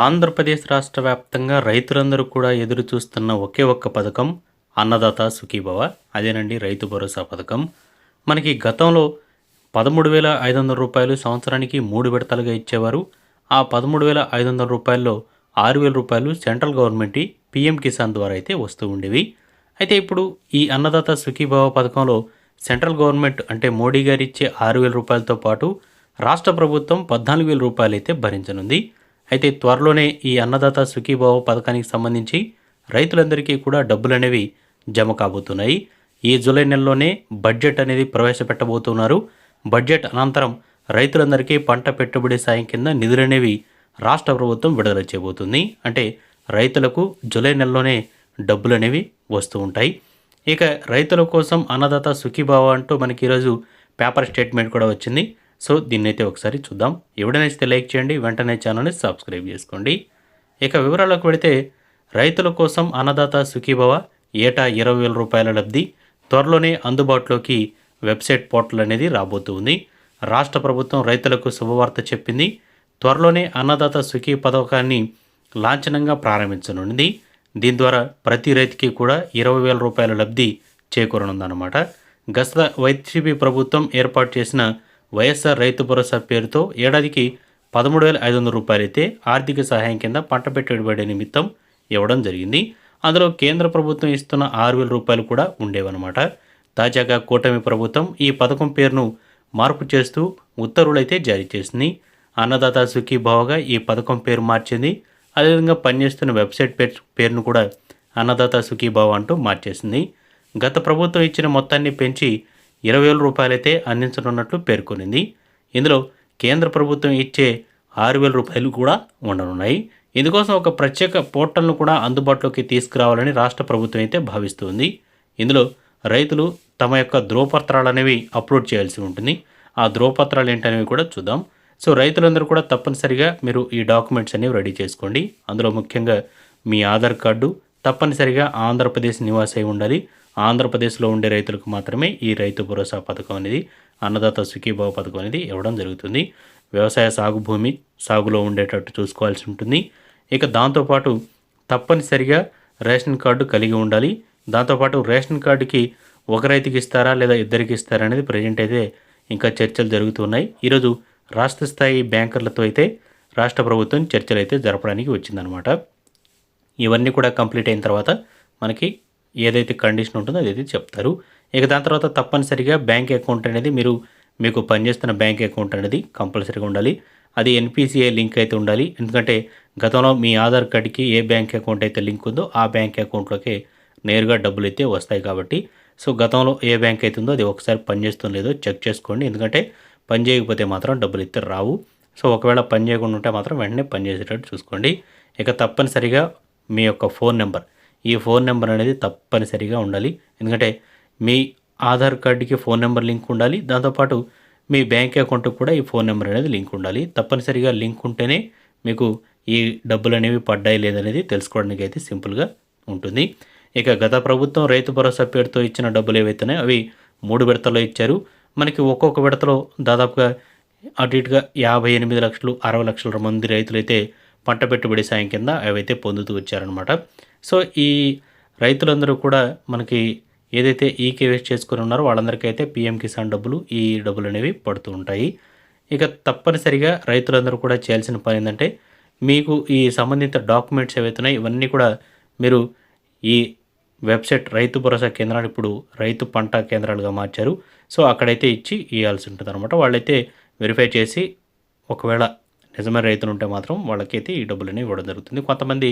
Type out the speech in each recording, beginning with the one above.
ఆంధ్రప్రదేశ్ రాష్ట్ర వ్యాప్తంగా రైతులందరూ కూడా ఎదురు చూస్తున్న ఒకే ఒక్క పథకం అన్నదాత సుఖీభవ. అదేనండి రైతు భరోసా పథకం. మనకి గతంలో 13,500 రూపాయలు సంవత్సరానికి 3 విడతలుగా ఇచ్చేవారు. ఆ 13,500 రూపాయల్లో 6,000 రూపాయలు సెంట్రల్ గవర్నమెంట్ పీఎం కిసాన్ ద్వారా అయితే వస్తూ ఉండేవి. అయితే ఇప్పుడు ఈ అన్నదాత సుఖీభవ పథకంలో సెంట్రల్ గవర్నమెంట్ అంటే మోడీ గారు ఇచ్చే 6,000 రూపాయలతో పాటు రాష్ట్ర ప్రభుత్వం 14,000 రూపాయలు అయితే భరించనుంది. అయితే త్వరలోనే ఈ అన్నదాత సుఖీభావ పథకానికి సంబంధించి రైతులందరికీ కూడా డబ్బులనేవి జమ కాబోతున్నాయి. ఈ జూలై నెలలోనే బడ్జెట్ అనేది ప్రవేశపెట్టబోతున్నారు. బడ్జెట్ అనంతరం రైతులందరికీ పంట పెట్టుబడి సాయం కింద నిధులనేవి రాష్ట్ర ప్రభుత్వం విడుదల చేయబోతుంది. అంటే రైతులకు జూలై నెలలోనే డబ్బులనేవి వస్తూ ఉంటాయి. ఇక రైతుల కోసం అన్నదాత సుఖీభావ అంటూ మనకి ఈరోజు పేపర్ స్టేట్మెంట్ కూడా వచ్చింది. సో దీన్నైతే ఒకసారి చూద్దాం. ఎవడనైతే లైక్ చేయండి, వెంటనే ఛానల్ని సబ్స్క్రైబ్ చేసుకోండి. ఇక వివరాలకు వెళితే రైతుల కోసం అన్నదాత సుఖీభవ ఏటా 20,000 రూపాయల లబ్ధి త్వరలోనే అందుబాటులోకి వెబ్సైట్ పోర్టల్ అనేది రాబోతుంది. రాష్ట్ర ప్రభుత్వం రైతులకు శుభవార్త చెప్పింది. త్వరలోనే అన్నదాత సుఖీ పథకాన్ని లాంఛనంగా ప్రారంభించనుంది. దీని ద్వారా ప్రతి రైతుకి కూడా 20,000 రూపాయల లబ్ధి చేకూరనుందన్నమాట. గత వైసీపీ ప్రభుత్వం ఏర్పాటు చేసిన వైఎస్ఆర్ రైతు భరోసా పేరుతో ఏడాదికి 13,500 రూపాయలైతే ఆర్థిక సహాయం కింద పంట పెట్టుబడి నిమిత్తం ఇవ్వడం జరిగింది. అందులో కేంద్ర ప్రభుత్వం ఇస్తున్న 6,000 రూపాయలు కూడా ఉండేవన్నమాట. తాజాగా కూటమి ప్రభుత్వం ఈ పథకం పేరును మార్పు చేస్తూ ఉత్తర్వులైతే జారీ చేసింది. అన్నదాత సుఖీభావగా ఈ పథకం పేరు మార్చింది. అదేవిధంగా పనిచేస్తున్న వెబ్సైట్ పేరును కూడా అన్నదాత సుఖీభావ అంటూ మార్చేసింది. గత ప్రభుత్వం ఇచ్చిన మొత్తాన్ని పెంచి 20,000 రూపాయలైతే అందించనున్నట్లు పేర్కొనింది. ఇందులో కేంద్ర ప్రభుత్వం ఇచ్చే 6,000 రూపాయలు కూడా ఉండనున్నాయి. ఇందుకోసం ఒక ప్రత్యేక పోర్టల్ను కూడా అందుబాటులోకి తీసుకురావాలని రాష్ట్ర ప్రభుత్వం అయితే భావిస్తుంది. ఇందులో రైతులు తమ యొక్క ధ్రువపత్రాలు అనేవి అప్లోడ్ చేయాల్సి ఉంటుంది. ఆ ధ్రువపత్రాలు ఏంటనేవి కూడా చూద్దాం. సో రైతులందరూ కూడా తప్పనిసరిగా మీరు ఈ డాక్యుమెంట్స్ అనేవి రెడీ చేసుకోండి. అందులో ముఖ్యంగా మీ ఆధార్ కార్డు తప్పనిసరిగా ఆంధ్రప్రదేశ్ నివాసి అయి ఉండాలి. ఆంధ్రప్రదేశ్లో ఉండే రైతులకు మాత్రమే ఈ రైతు భరోసా పథకం అనేది అన్నదాత సుఖీభావ పథకం అనేది ఇవ్వడం జరుగుతుంది. వ్యవసాయ సాగు భూమి సాగులో ఉండేటట్టు చూసుకోవాల్సి ఉంటుంది. ఇక దాంతోపాటు తప్పనిసరిగా రేషన్ కార్డు కలిగి ఉండాలి. దాంతోపాటు రేషన్ కార్డుకి ఒక రైతుకి ఇస్తారా లేదా ఇద్దరికి ఇస్తారా అనేది ప్రజెంట్ అయితే ఇంకా చర్చలు జరుగుతున్నాయి. ఈరోజు రాష్ట్ర స్థాయి బ్యాంకర్లతో అయితే రాష్ట్ర ప్రభుత్వం చర్చలు అయితే జరపడానికి వచ్చిందనమాట. ఇవన్నీ కూడా కంప్లీట్ అయిన తర్వాత మనకి ఏదైతే కండిషన్ ఉంటుందో అదైతే చెప్తారు. ఇక దాని తర్వాత తప్పనిసరిగా బ్యాంక్ అకౌంట్ అనేది మీకు పనిచేస్తున్న బ్యాంక్ అకౌంట్ అనేది కంపల్సరీగా ఉండాలి. అది ఎన్పిసిఐ లింక్ అయితే ఉండాలి. ఎందుకంటే గతంలో మీ ఆధార్ కార్డుకి ఏ బ్యాంక్ అకౌంట్ అయితే లింక్ ఉందో ఆ బ్యాంక్ అకౌంట్లోకి నేరుగా డబ్బులు అయితే వస్తాయి కాబట్టి సో గతంలో ఏ బ్యాంక్ అయితే ఉందో అది ఒకసారి పనిచేస్తుందో లేదో చెక్ చేసుకోండి. ఎందుకంటే పని చేయకపోతే మాత్రం డబ్బులు అయితే రావు. సో ఒకవేళ పని చేయకుండా ఉంటే మాత్రం వెంటనే పని చేసేటట్టు చూసుకోండి. ఇక తప్పనిసరిగా మీ యొక్క ఫోన్ నెంబర్ ఈ ఫోన్ నెంబర్ అనేది తప్పనిసరిగా ఉండాలి. ఎందుకంటే మీ ఆధార్ కార్డుకి ఫోన్ నెంబర్ లింక్ ఉండాలి. దాంతోపాటు మీ బ్యాంక్ అకౌంట్కి కూడా ఈ ఫోన్ నెంబర్ అనేది లింక్ ఉండాలి. తప్పనిసరిగా లింక్ ఉంటేనే మీకు ఈ డబ్బులు అనేవి పడ్డాయి లేదనేది తెలుసుకోవడానికి అయితే సింపుల్గా ఉంటుంది. ఇక గత ప్రభుత్వం రైతు భరోసా పేరుతో ఇచ్చిన డబ్బులు ఏవైతున్నాయో అవి 3 విడతల్లో ఇచ్చారు. మనకి ఒక్కొక్క విడతలో దాదాపుగా అటు ఇటుగా 58 లక్షలు 60 లక్షల మంది రైతులైతే పంట పెట్టుబడి సాయం కింద అవైతే పొందుతూ వచ్చారనమాట. సో ఈ రైతులందరూ కూడా మనకి ఏదైతే ఈకేవైసీ చేసుకుని ఉన్నారో వాళ్ళందరికీ అయితే పీఎం కిసాన్ ఈ డబ్బులు అనేవి పడుతూ ఉంటాయి. ఇక తప్పనిసరిగా రైతులందరూ కూడా చేయాల్సిన పని ఏంటంటే మీకు ఈ సంబంధిత డాక్యుమెంట్స్ ఏవైతున్నాయో ఇవన్నీ కూడా మీరు ఈ వెబ్సైట్ రైతు భరోసా కేంద్రాలు ఇప్పుడు రైతు పంట కేంద్రాలుగా మార్చారు. సో అక్కడైతే ఇచ్చి ఇవ్వాల్సి ఉంటుంది అనమాట. వాళ్ళైతే వెరిఫై చేసి ఒకవేళ నిజమైన రైతులు ఉంటే మాత్రం వాళ్ళకైతే ఈ డబ్బులు అనేవి ఇవ్వడం జరుగుతుంది. కొంతమంది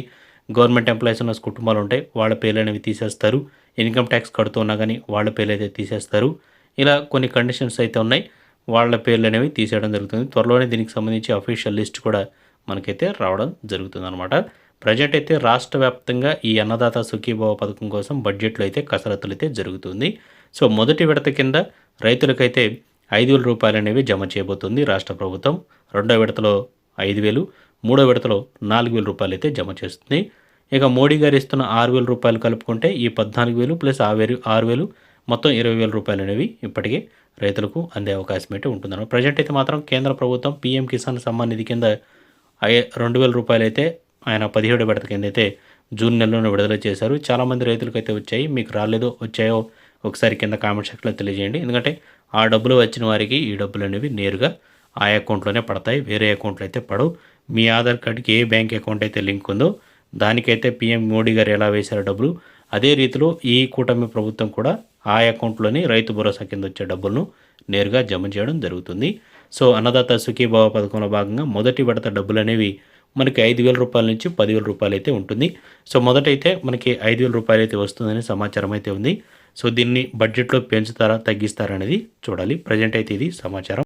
గవర్నమెంట్ ఎంప్లాయీస్ ఉన్న కుటుంబాలు ఉంటాయి, వాళ్ళ పేర్లు అనేవి తీసేస్తారు. ఇన్కమ్ ట్యాక్స్ కడుతున్నా కానీ వాళ్ళ పేర్లు అయితే తీసేస్తారు. ఇలా కొన్ని కండిషన్స్ అయితే ఉన్నాయి, వాళ్ళ పేర్లు అనేవి తీసేయడం జరుగుతుంది. త్వరలోనే దీనికి సంబంధించి అఫీషియల్ లిస్ట్ కూడా మనకైతే రావడం జరుగుతుంది అనమాట. ప్రజెంట్ అయితే రాష్ట్ర వ్యాప్తంగా ఈ అన్నదాత సుఖీభావ పథకం కోసం బడ్జెట్లో అయితే కసరత్తులు అయితే జరుగుతుంది. సో మొదటి విడత కింద రైతులకైతే 5,000 రూపాయలు అనేవి జమ చేయబోతుంది రాష్ట్ర ప్రభుత్వం. రెండో విడతలో 5,000, మూడో విడతలో 4,000 రూపాయలు అయితే జమ చేస్తుంది. ఇక మోడీ గారు ఇస్తున్న 6,000 రూపాయలు కలుపుకుంటే ఈ 14,000 ప్లస్ 6,000 మొత్తం 20,000 రూపాయలు అనేవి ఇప్పటికే రైతులకు అందే అవకాశం అయితే ఉంటుందన్నమాట. ప్రజెంట్ అయితే మాత్రం కేంద్ర ప్రభుత్వం పీఎం కిసాన్ సమ్మాన్ నిధి కింద రూ. 2,000 అయితే ఆయన 17 విడత కింద అయితే జూన్ నెలలోనే విడుదల చేశారు. చాలామంది రైతులకైతే వచ్చాయి. మీకు రాలేదో వచ్చాయో ఒకసారి కింద కామెంట్ సెక్షన్‌లో తెలియజేయండి. ఎందుకంటే ఆ డబ్బులు వచ్చిన వారికి ఈ డబ్బులనేవి నేరుగా ఆ అకౌంట్‌లోనే పడతాయి. వేరే అకౌంట్‌లో అయితే పడవు. మీ ఆధార్ కార్డ్‌కి ఏ బ్యాంక్ అకౌంట్ అయితే లింక్ ఉందో దానికైతే పీఎం మోడీ గారు ఎలా వేశారో డబ్బులు, అదే రీతిలో ఈ కూటమి ప్రభుత్వం కూడా ఆ అకౌంట్‌లోని రైతు భరోసా కింద వచ్చే డబ్బులను నేరుగా జమ చేయడం జరుగుతుంది. సో అన్నదాత సుఖీభవ పథకంలో భాగంగా మొదటి విడత డబ్బులనేవి మనకి రూ. 5,000 నుంచి రూ. 10,000 అయితే ఉంటుంది. సో మొదటైతే మనకి రూ. 5,000 అయితే వస్తుందని సమాచారం అయితే ఉంది. సో దీన్ని బడ్జెట్‌లో పెంచుతారా? తగ్గిస్తారా? అనేది చూడాలి. ప్రెజెంట్ అయితే ఇది సమాచారం.